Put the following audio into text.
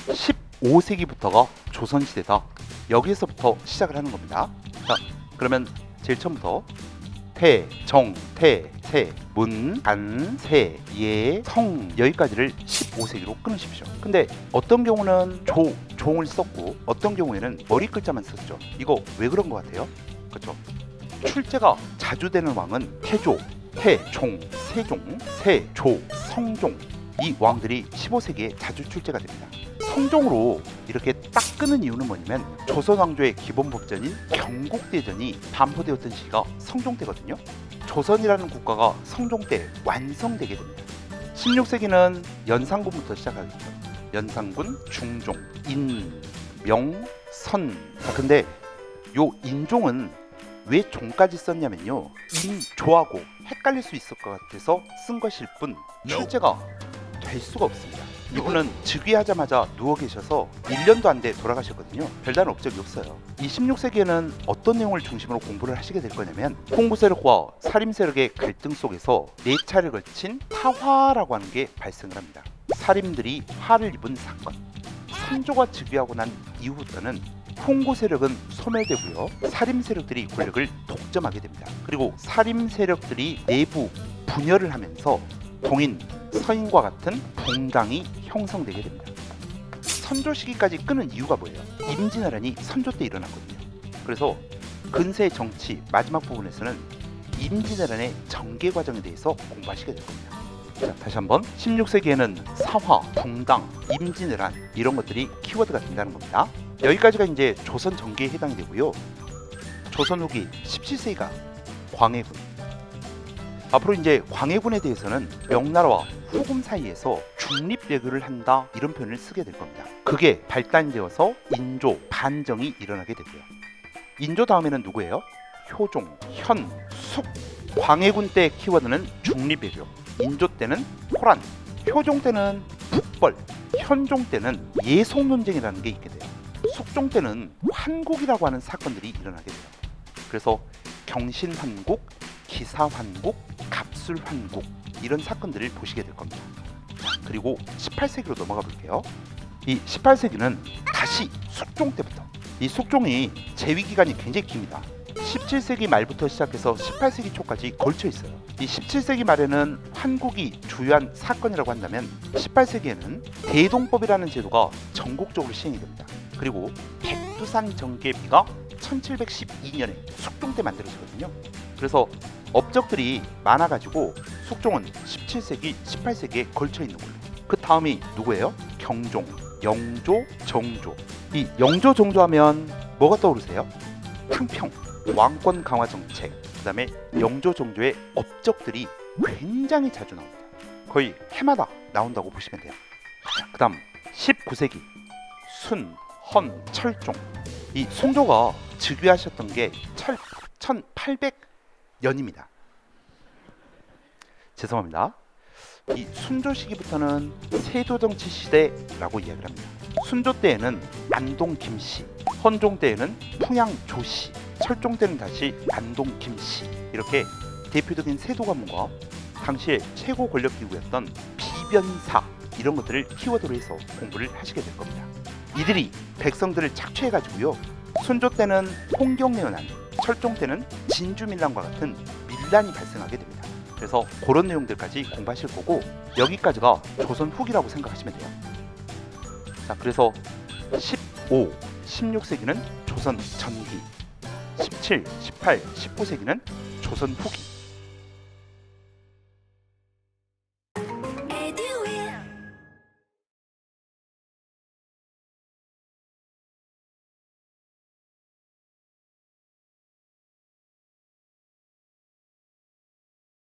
15세기부터가 조선시대다. 여기서부터 시작을 하는 겁니다. 자, 그러면 제일 처음부터 태, 정, 태, 세, 문, 간, 세, 예, 성 여기까지를 15세기로 끊으십시오. 근데 어떤 경우는 종을 썼고 어떤 경우에는 머리 글자만 썼죠. 이거 왜 그런 것 같아요? 그렇죠? 출제가 자주 되는 왕은 태조, 태종, 세종, 세조, 성종 이 왕들이 15세기에 자주 출제가 됩니다. 성종으로 이렇게 딱 끄는 이유는 뭐냐면 조선 왕조의 기본 법전인 경국대전이 반포되었던 시기가 성종 때거든요. 조선이라는 국가가 성종 때 완성되게 됩니다. 16세기는 연산군부터 시작하겠죠. 연산군, 중종, 인, 명, 선. 자, 근데 요 인종은 왜 종까지 썼냐면요, 인조하고 헷갈릴 수 있을 것 같아서 쓴 것일 뿐 출제가 될 수가 없습니다. 이분은 즉위하자마자 누워 계셔서 1년도 안 돼 돌아가셨거든요. 별다른 업적이 없어요. 이 16세기에는 어떤 내용을 중심으로 공부를 하시게 될 거냐면 홍구 세력과 사림 세력의 갈등 속에서 4차례 걸친 타화라고 하는 게 발생을 합니다. 사림들이 화를 입은 사건. 선조가 즉위하고 난 이후부터는 홍구 세력은 소멸되고요, 사림 세력들이 권력을 독점하게 됩니다. 그리고 사림 세력들이 내부 분열을 하면서 동인, 서인과 같은 붕당이 형성되게 됩니다. 선조 시기까지 끄는 이유가 뭐예요? 임진왜란이 선조 때 일어났거든요. 그래서 근세 정치 마지막 부분에서는 임진왜란의 전개 과정에 대해서 공부하시게 될 겁니다. 자, 다시 한번 16세기에는 사화, 붕당, 임진왜란 이런 것들이 키워드가 된다는 겁니다. 여기까지가 이제 조선 전개에 해당이 되고요. 조선 후기 17세기가 광해군. 앞으로 이제 광해군에 대해서는 명나라와 후금 사이에서 중립외교를 한다 이런 표현을 쓰게 될 겁니다. 그게 발단되어서 인조, 반정이 일어나게 되고요. 인조 다음에는 누구예요? 효종, 현, 숙. 광해군 때 키워드는 중립외교, 인조 때는 호란, 효종 때는 북벌, 현종 때는 예속 논쟁이라는 게 있게 돼요. 숙종 때는 환국이라고 하는 사건들이 일어나게 돼요. 그래서 경신환국, 기사환국, 갑술환국 이런 사건들을 보시게 될 겁니다. 그리고 18세기로 넘어가 볼게요. 이 18세기는 다시 숙종 때부터, 이 숙종이 재위 기간이 굉장히 깁니다. 17세기 말부터 시작해서 18세기 초까지 걸쳐 있어요. 이 17세기 말에는 환국이 주요한 사건이라고 한다면 18세기에는 대동법이라는 제도가 전국적으로 시행이 됩니다. 그리고 백두산 정계비가 1712년에 숙종 때 만들어지거든요. 그래서 업적들이 많아가지고 숙종은 17세기, 18세기에 걸쳐 있는 걸로. 그 다음이 누구예요? 경종, 영조, 정조. 이 영조, 정조 하면 뭐가 떠오르세요? 탕평, 왕권 강화 정책. 그 다음에 영조, 정조의 업적들이 굉장히 자주 나옵니다. 거의 해마다 나온다고 보시면 돼요. 그 다음 19세기 순, 헌, 철종. 이 송조가 즉위하셨던 게 1800년입니다. 죄송합니다. 이 순조 시기부터는 세도정치 시대라고 이야기를 합니다. 순조 때에는 안동 김씨, 헌종 때에는 풍양 조씨, 철종 때는 다시 안동 김씨, 이렇게 대표적인 세도 가문과 당시의 최고 권력 기구였던 비변사 이런 것들을 키워드로 해서 공부를 하시게 될 겁니다. 이들이 백성들을 착취해가지고요, 순조 때는 홍경래연안, 철종 때는 진주밀란과 같은 밀란이 발생하게 됩니다. 그래서 그런 내용들까지 공부하실 거고, 여기까지가 조선 후기라고 생각하시면 돼요. 자, 그래서 15, 16세기는 조선 전기, 17, 18, 19세기는 조선 후기.